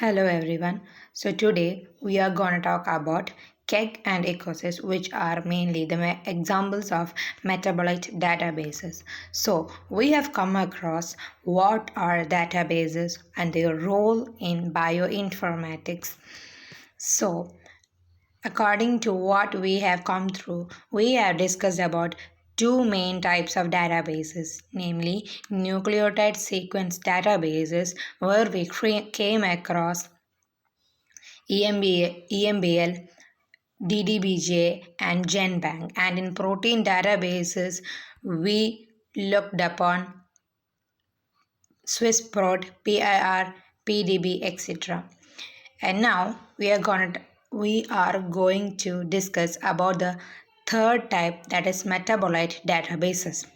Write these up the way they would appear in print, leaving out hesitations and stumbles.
Hello everyone. So today we are going to talk about KEGG and ECOSYS, which are mainly the examples of metabolite databases. So we have come across what are databases and their role in bioinformatics. So according to what we have come through, we have discussed about two main types of databases, namely nucleotide sequence databases, where we came across EMBL, DDBJ, and GenBank. And in protein databases, we looked upon SwissProt, PIR, PDB, etc. And now we are going to discuss about the third type, that is metabolite databases.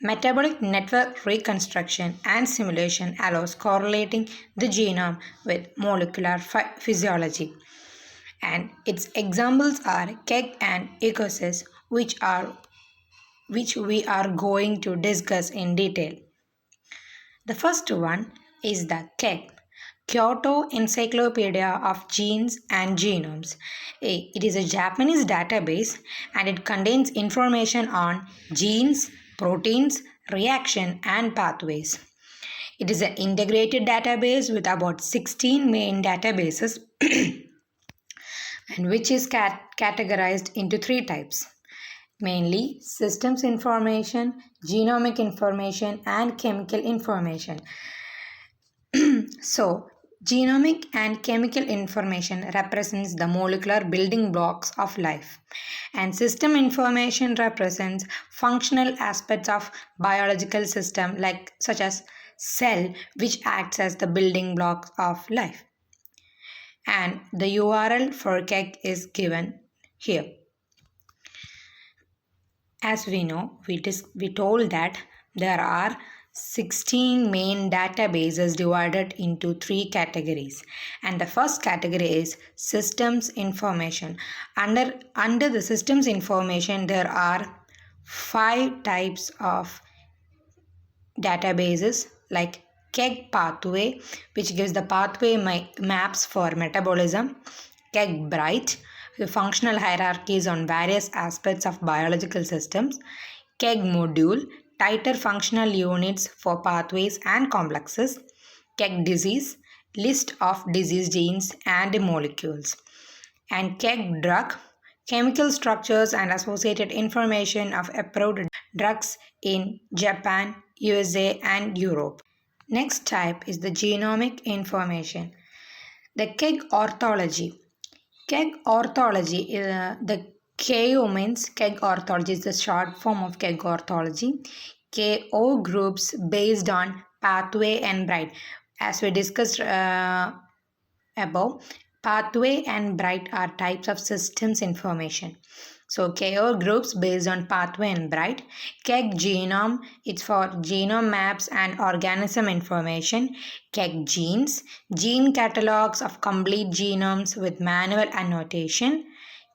Metabolic network reconstruction and simulation allows correlating the genome with molecular physiology, and its examples are KEGG and ECOSYS, which we are going to discuss in detail. The first one is the KEGG, Kyoto Encyclopedia of Genes and Genomes. It is a Japanese database and it contains information on genes, proteins, reaction and pathways. It is an integrated database with about 16 main databases and which is categorized into three types, mainly systems information, genomic information, and chemical information. So, genomic and chemical information represents the molecular building blocks of life, and system information represents functional aspects of biological system such as cell, which acts as the building blocks of life. And the URL for KEGG is given here. As we know, we told that there are 16 main databases divided into three categories, and the first category is systems information. Under the systems information, there are 5 types of databases like KEGG pathway, which gives the pathway maps for metabolism; KEGG Bright, the functional hierarchies on various aspects of biological systems; KEGG module, tighter functional units for pathways and complexes; KEGG disease, list of disease genes and molecules; and KEGG drug, chemical structures and associated information of approved drugs in Japan, USA, and Europe. Next type is the genomic information. The KEGG orthology. KEGG orthology is the KO means KEGG orthology is the short form of KEGG orthology. KO groups based on pathway and bright. As we discussed above, pathway and bright are types of systems information. So KO groups based on pathway and bright. KEGG genome, it's for genome maps and organism information. KEGG genes, gene catalogs of complete genomes with manual annotation.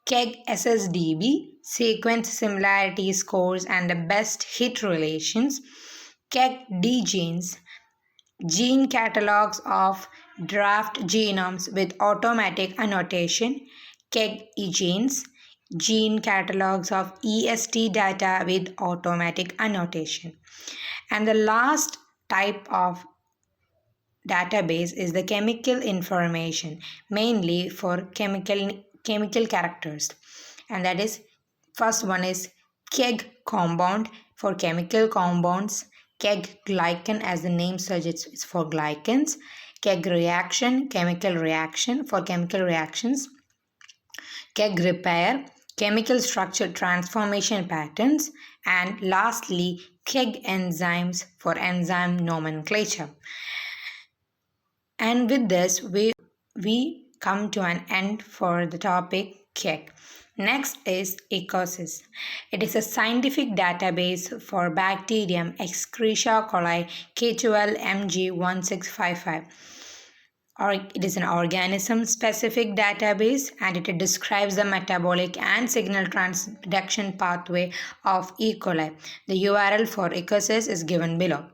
KEGG SSDB, sequence similarity scores and the best hit relations. KEGG dgenes, gene catalogs of draft genomes with automatic annotation. KEGG egenes, gene catalogs of EST data with automatic annotation. And the last type of database is the chemical information, mainly for chemical characters. And that is, first one is KEGG compound for chemical compounds; KEGG glycan, as the name suggests, it's for glycans; KEGG reaction, chemical reaction for chemical reactions; KEGG repair, chemical structure transformation patterns; and lastly KEGG enzymes for enzyme nomenclature. And with this, we come to an end for the topic KEGG. Next is ECOSYS. It is a scientific database for bacterium Escherichia coli K12mg1655. Or it is an organism-specific database, and it describes the metabolic and signal transduction pathway of E. coli. The URL for ECOSYS is given below.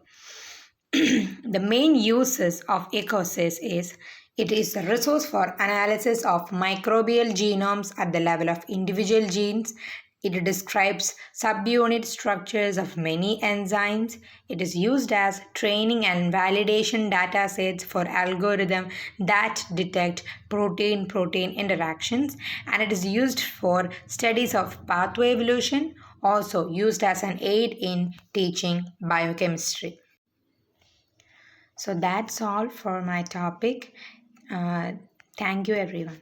The main uses of ECOSYS is It is a resource for analysis of microbial genomes at the level of individual genes. It describes subunit structures of many enzymes. It is used as training and validation data sets for algorithms that detect protein-protein interactions, and it is used for studies of pathway evolution, also used as an aid in teaching biochemistry. So that's all for my topic. Uh, Thank you, everyone.